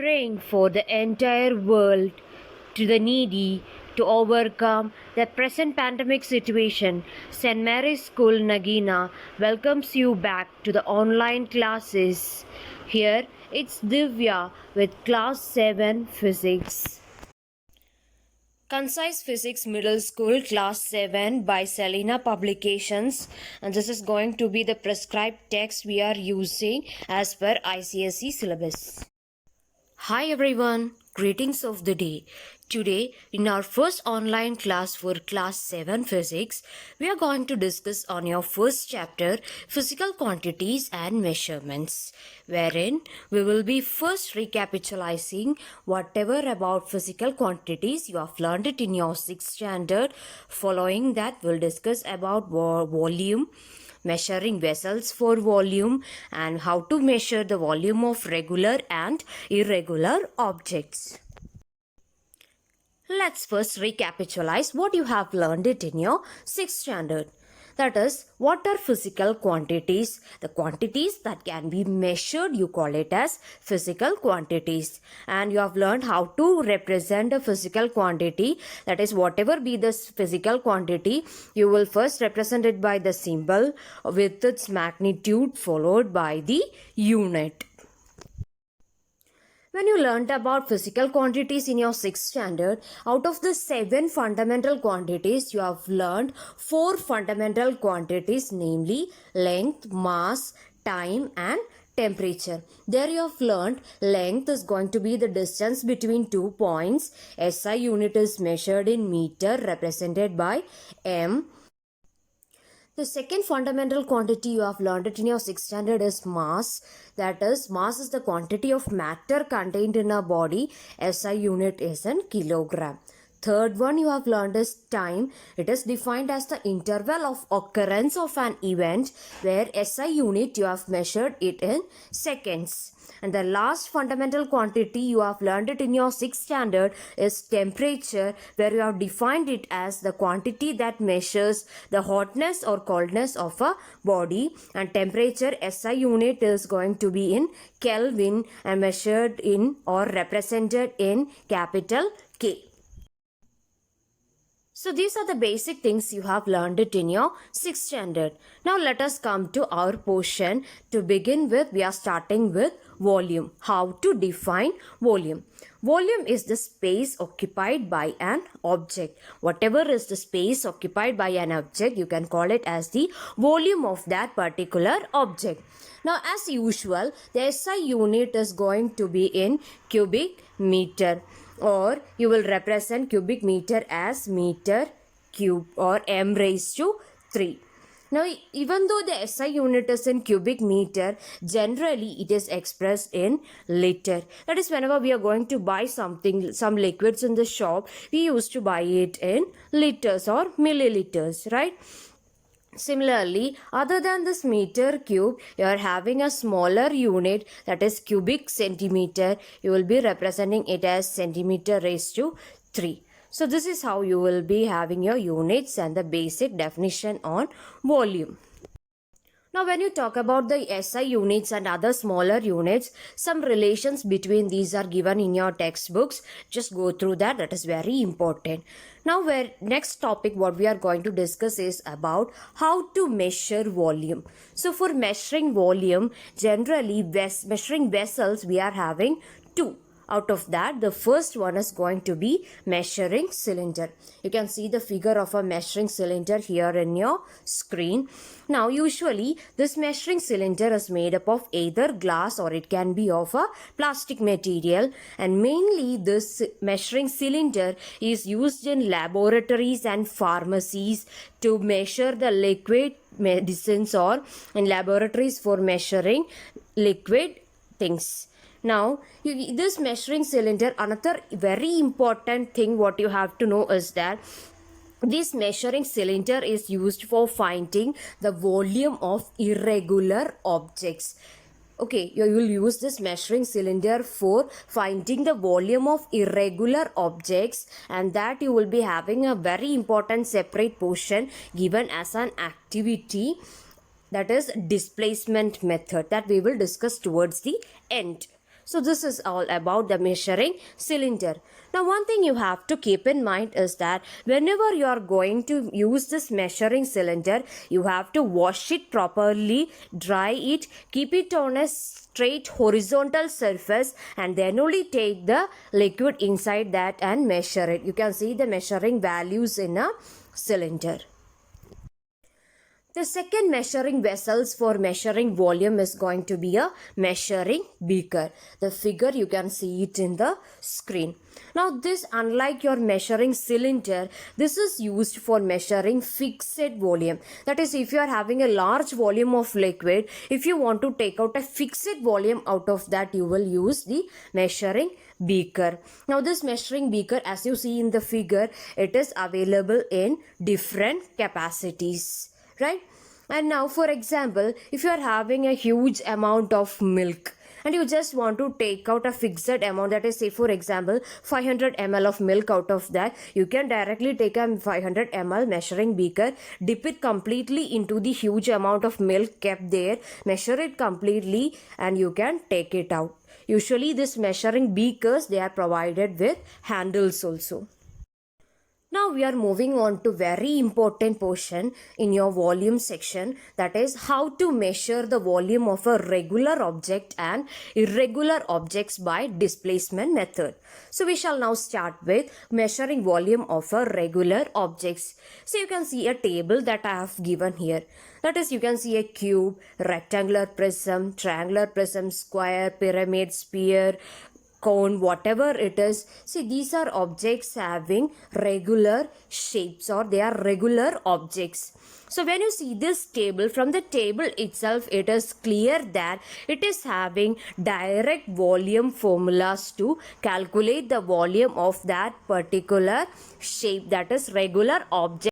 praying for the entire world, to the needy, to overcome the present pandemic situation. St. Mary's School Nagina welcomes you back to the online classes. Here it's Divya with Class 7 Physics. Concise Physics Middle School Class 7 by Selena Publications, and this is going to be the prescribed text we are using as per ICSE syllabus. Hi everyone, greetings of the day. Today in our first online class for class 7 physics, we are going to discuss on your first chapter physical quantities and measurements, wherein we will be first recapitulating whatever about physical quantities you have learned it in your 6th standard. Following that, we'll discuss about volume, measuring vessels for volume, and how to measure the volume of regular and irregular objects. Let's first recapitalize what you have learned it in your 6th standard. That is, what are physical quantities? The quantities that can be measured, you call it as physical quantities. And you have learned how to represent a physical quantity. That is, whatever be the physical quantity, you will first represent it by the symbol with its magnitude followed by the unit. When you learnt about physical quantities in your 6th standard, out of the 7 fundamental quantities, you have learned 4 fundamental quantities, namely length, mass, time and temperature. There you have learned length is going to be the distance between 2 points. SI unit is measured in meter, represented by M. The second fundamental quantity you have learned it in your 6th standard is mass. That is, mass is the quantity of matter contained in a body. SI unit is in kilogram. Third one you have learned is time. It is defined as the interval of occurrence of an event, where SI unit you have measured it in seconds. And the last fundamental quantity you have learned it in your 6th standard is temperature, where you have defined it as the quantity that measures the hotness or coldness of a body. And temperature SI unit is going to be in Kelvin and measured in or represented in capital K. So these are the basic things you have learned it in your 6th standard. Now let us come to our portion. To begin with, we are starting with volume. How to define volume? Volume is the space occupied by an object. Whatever is the space occupied by an object, you can call it as the volume of that particular object. Now as usual, the SI unit is going to be in cubic meter, or you will represent cubic meter as meter cube or m raised to 3. Now, even though the SI unit is in cubic meter, generally it is expressed in liter. That is, whenever we are going to buy something, some liquids in the shop, we used to buy it in liters or milliliters, right? Similarly, other than this meter cube, you are having a smaller unit, that is cubic centimeter. You will be representing it as centimeter raised to 3. So this is how you will be having your units and the basic definition on volume. Now when you talk about the SI units and other smaller units, some relations between these are given in your textbooks. Just go through that. That is very important. Now next topic what we are going to discuss is about how to measure volume. So for measuring volume, generally measuring vessels, we are having 2. Out of that, the first one is going to be measuring cylinder. You can see the figure of a measuring cylinder here in your screen. Now, usually, this measuring cylinder is made up of either glass or it can be of a plastic material. And mainly, this measuring cylinder is used in laboratories and pharmacies to measure the liquid medicines, or in laboratories for measuring liquid things. Now, this measuring cylinder, another very important thing what you have to know is that this measuring cylinder is used for finding the volume of irregular objects. Okay, you will use this measuring cylinder for finding the volume of irregular objects, and that you will be having a very important separate portion given as an activity, that is displacement method, that we will discuss towards the end. So this is all about the measuring cylinder. Now one thing you have to keep in mind is that whenever you are going to use this measuring cylinder, you have to wash it properly, dry it, keep it on a straight horizontal surface, and then only take the liquid inside that and measure it. You can see the measuring values in a cylinder. The second measuring vessels for measuring volume is going to be a measuring beaker. The figure you can see it in the screen. Now this, unlike your measuring cylinder, this is used for measuring fixed volume. That is, if you are having a large volume of liquid, if you want to take out a fixed volume out of that, you will use the measuring beaker. Now this measuring beaker, as you see in the figure, it is available in different capacities. Right? And now for example, if you are having a huge amount of milk and you just want to take out a fixed amount, that is, say for example 500 ml of milk out of that, you can directly take a 500 ml measuring beaker, dip it completely into the huge amount of milk kept there, measure it completely, and you can take it out. Usually this measuring beakers, they are provided with handles also. Now we are moving on to very important portion in your volume section, that is how to measure the volume of a regular object and irregular objects by displacement method. So we shall now start with measuring volume of a regular objects. So you can see a table that I have given here. That is, you can see a cube, rectangular prism, triangular prism, square, pyramid, sphere, cone, whatever it is. See, these are objects having regular shapes, or they are regular objects. So when you see this table, from the table itself, it is clear that it is having direct volume formulas to calculate the volume of that particular shape, that is regular object.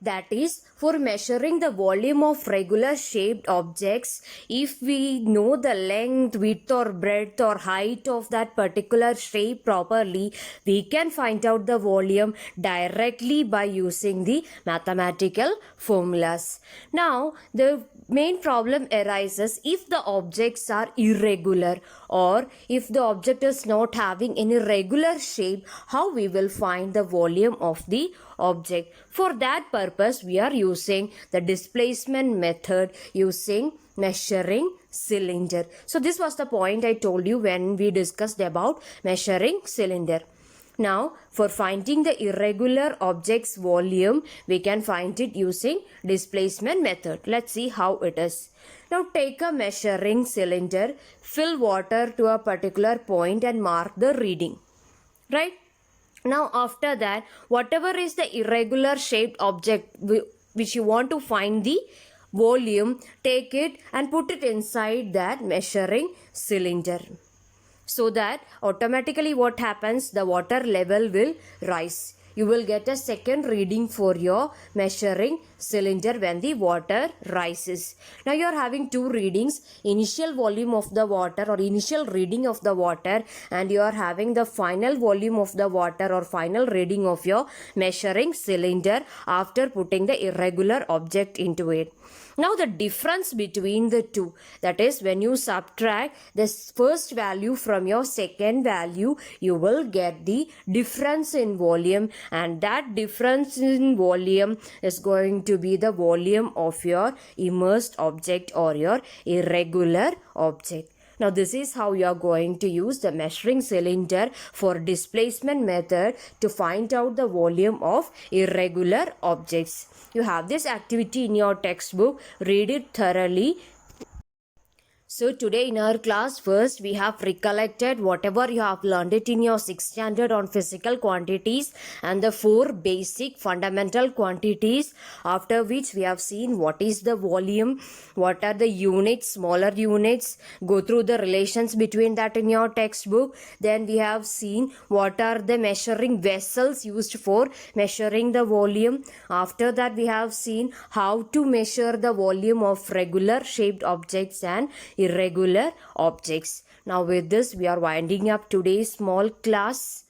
That is, for measuring the volume of regular shaped objects, if we know the length, width or breadth or height of that particular shape properly, we can find out the volume directly by using the mathematical formulas. Now, the main problem arises if the objects are irregular, or if the object is not having any regular shape, how we will find the volume of the object. For that purpose, we are using the displacement method using measuring cylinder. So this was the point I told you when we discussed about measuring cylinder. Now, for finding the irregular object's volume, we can find it using displacement method. Let's see how it is. Now, take a measuring cylinder, fill water to a particular point and mark the reading. Right? Now, after that, whatever is the irregular shaped object which you want to find the volume, take it and put it inside that measuring cylinder. So that automatically what happens, the water level will rise. You will get a second reading for your measuring cylinder when the water rises. Now you are having two readings, initial volume of the water or initial reading of the water, and you are having the final volume of the water or final reading of your measuring cylinder after putting the irregular object into it. Now the difference between the two, that is, when you subtract this first value from your second value, you will get the difference in volume, and that difference in volume is going to be the volume of your immersed object or your irregular object. Now this is how you are going to use the measuring cylinder for displacement method to find out the volume of irregular objects. You have this activity in your textbook. Read it thoroughly. So today in our class, first we have recollected whatever you have learned it in your 6th standard on physical quantities and the 4 basic fundamental quantities, after which we have seen what is the volume, what are the units, smaller units, go through the relations between that in your textbook. Then we have seen what are the measuring vessels used for measuring the volume. After that we have seen how to measure the volume of regular shaped objects and irregular objects. Now with this we are winding up today's small class.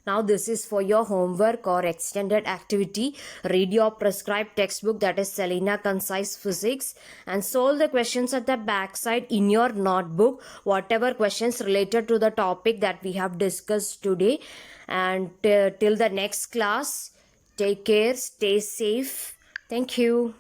Now this is for your homework or extended activity. Read your prescribed textbook, that is Selena Concise Physics, and solve the questions at the back side in your notebook, whatever questions related to the topic that we have discussed today. And till the next class, take care, stay safe. Thank you.